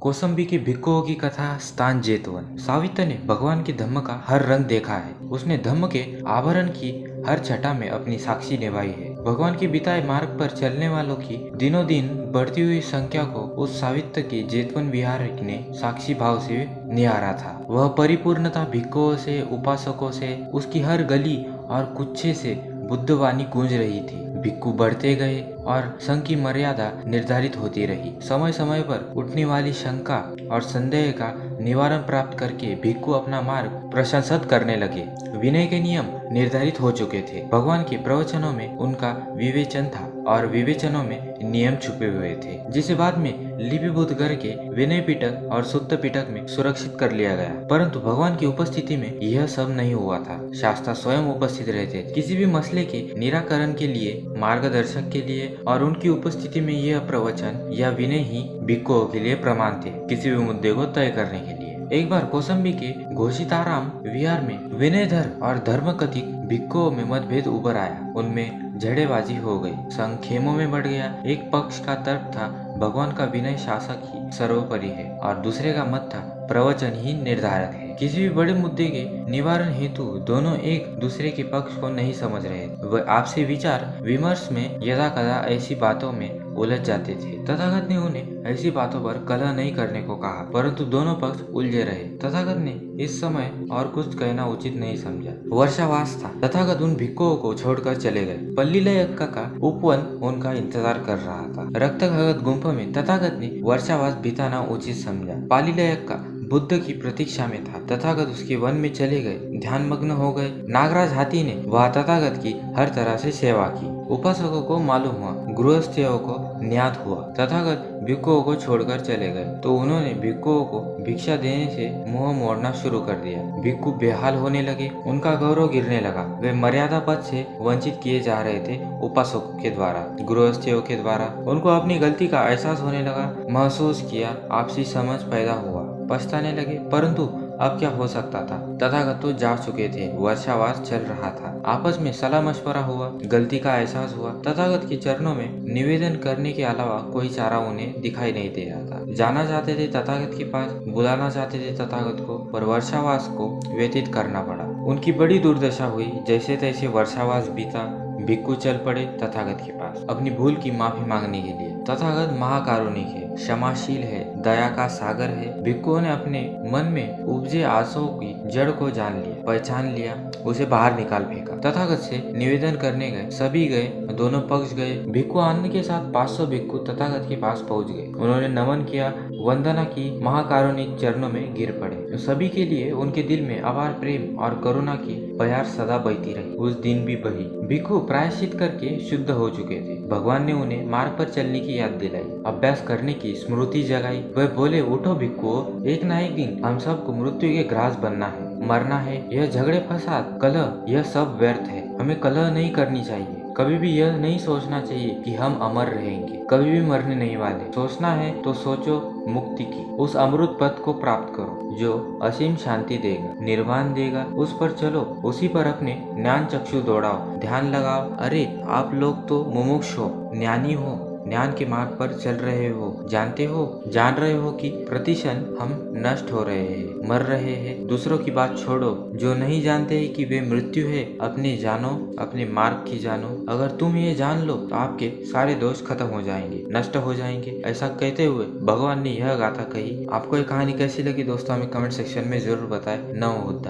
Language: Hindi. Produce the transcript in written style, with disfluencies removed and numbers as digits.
कौसंबी के भिक्खुओं की कथा स्थान जेतवन। सावित्र ने भगवान के धम्म का हर रंग देखा है। उसने धम्म के आभरण की हर छटा में अपनी साक्षी निभाई है। भगवान के बिताए मार्ग पर चलने वालों की दिनों दिन बढ़ती हुई संख्या को उस सावित्र के जेतवन विहार ने साक्षी भाव से निहारा था। वह परिपूर्णता भिक्खुओं से, उपासकों से, उसकी हर गली और कुच्छे से बुद्धवाणी गूंज रही थी। भिक्खु बढ़ते गए और संघ की मर्यादा निर्धारित होती रही। समय समय पर उठने वाली शंका और संदेह का निवारण प्राप्त करके भिक्खु अपना मार्ग प्रशंसित करने लगे। विनय के नियम निर्धारित हो चुके थे। भगवान के प्रवचनों में उनका विवेचन था और विवेचनों में नियम छुपे हुए थे, जिसे बाद में लिपिबद्ध करके विनय पिटक और सुत्त पिटक में सुरक्षित कर लिया गया। परंतु भगवान की उपस्थिति में यह सब नहीं हुआ था। शास्त्र स्वयं उपस्थित रहते थे। किसी भी मसले के निराकरण के लिए, मार्गदर्शक के लिए और उनकी उपस्थिति में यह प्रवचन या विनय ही भिक्खुओं के लिए प्रमाण थे, किसी भी मुद्दे को तय करने के लिए। एक बार कौसंबी के घोषिताराम विहार में विनयधर और धर्म कथित भिक्खुओं में मतभेद उभर आया। उनमें झड़ेबाजी हो गई। संघ खेमों में बढ़ गया। एक पक्ष का तर्क था भगवान का विनय शासक ही सर्वोपरि है और दूसरे का मत था प्रवचन ही निर्धारक है। किसी भी बड़े मुद्दे के निवारण हेतु दोनों एक दूसरे के पक्ष को नहीं समझ रहे। वह आपसी विचार विमर्श में यदा कदा ऐसी बातों में उलझ जाते थे। तथागत ने उन्हें ऐसी बातों पर कलह नहीं करने को कहा, परंतु दोनों पक्ष उलझे रहे। तथागत ने इस समय और कुछ कहना उचित नहीं समझा। वर्षावास था। तथागत उन भिक्खुओं को छोड़कर चले गए। पल्लीलयक्का का उपवन उनका इंतजार कर रहा था। रक्तगत गुंफा में तथागत ने वर्षावास बिताना उचित समझा। पल्लीलयक्का बुद्ध की प्रतीक्षा में था। तथागत उसके वन में चले गए, ध्यान मग्न हो गए। नागराज हाथी ने वह तथागत की हर तरह से सेवा की। उपासकों को मालूम हुआ, गृहस्थियों को ज्ञात हुआ तथागत भिक्खुओं को छोड़कर चले गए, तो उन्होंने भिक्खुओं को भिक्षा देने से मुंह मोड़ना शुरू कर दिया। भिक्खु बेहाल होने लगे। उनका गौरव गिरने लगा। वे मर्यादा पद से वंचित किए जा रहे थे। उपासकों के द्वारा, गृहस्थियों के द्वारा। उनको अपनी गलती का एहसास होने लगा, महसूस किया, आपसी समझ पैदा हुआ, पछताने लगे। परंतु अब क्या हो सकता था? तथागत तो जा चुके थे। वर्षावास चल रहा था। आपस में सलाह मशवरा हुआ, गलती का एहसास हुआ। तथागत के चरणों में निवेदन करने के अलावा कोई चारा उन्हें दिखाई नहीं दे रहा था। जाना चाहते थे तथागत के पास, बुलाना चाहते थे तथागत को, पर वर्षावास को व्यतीत करना पड़ा। उनकी बड़ी दुर्दशा हुई। जैसे तैसे वर्षावास बीता। भिक्खु चल पड़े तथागत के पास अपनी भूल की माफी मांगने के लिए। तथागत महाकारुणिक है, क्षमाशील है, दया का सागर है। भिक्खुओं ने अपने मन में उपजे आशयों की जड़ को जान लिया, पहचान लिया, उसे बाहर निकाल फेंका। तथागत से निवेदन करने गए। सभी गए, दोनों पक्ष गए। भिक्खु आनंद के साथ 500 भिक्खु तथागत के पास पहुंच गए। उन्होंने नमन किया, वंदना की, महाकारुणिक चरणों में गिर पड़े। सभी के लिए उनके दिल में अपार प्रेम और करुणा की बयार सदा बहती रही। उस दिन भी बही। भिक्खु प्रायश्चित करके शुद्ध हो चुके थे। भगवान ने उन्हें मार्ग पर चलने की याद दिलाई, अभ्यास करने की स्मृति जगाई। वह बोले, उठो भिक्खुओं, एक ना एक दिन हम सबको मृत्यु के ग्रास बनना है, मरना है। यह झगड़े, फसाद, कलह, यह सब व्यर्थ है। हमें कलह नहीं करनी चाहिए। कभी भी यह नहीं सोचना चाहिए कि हम अमर रहेंगे, कभी भी मरने नहीं वाले। सोचना है तो सोचो मुक्ति की, उस अमृत पद को प्राप्त करो जो असीम शांति देगा, निर्वाण देगा। उस पर चलो, उसी पर अपने ज्ञान चक्षु दौड़ाओ, ध्यान लगाओ। अरे आप लोग तो मुमुक्ष हो, ज्ञानी हो, ज्ञान के मार्ग पर चल रहे हो। जानते हो, जान रहे हो कि प्रतिक्षण हम नष्ट हो रहे हैं, मर रहे हैं। दूसरों की बात छोड़ो। जो नहीं जानते हैं कि वे मृत्यु है, अपने जानो, अपने मार्ग की जानो। अगर तुम ये जान लो तो आपके सारे दोष खत्म हो जाएंगे, नष्ट हो जाएंगे। ऐसा कहते हुए भगवान ने यह गाथा कही। आपको ये कहानी कैसी लगी दोस्तों, हमें कमेंट सेक्शन में जरूर बताएं। नमो बुद्धाय।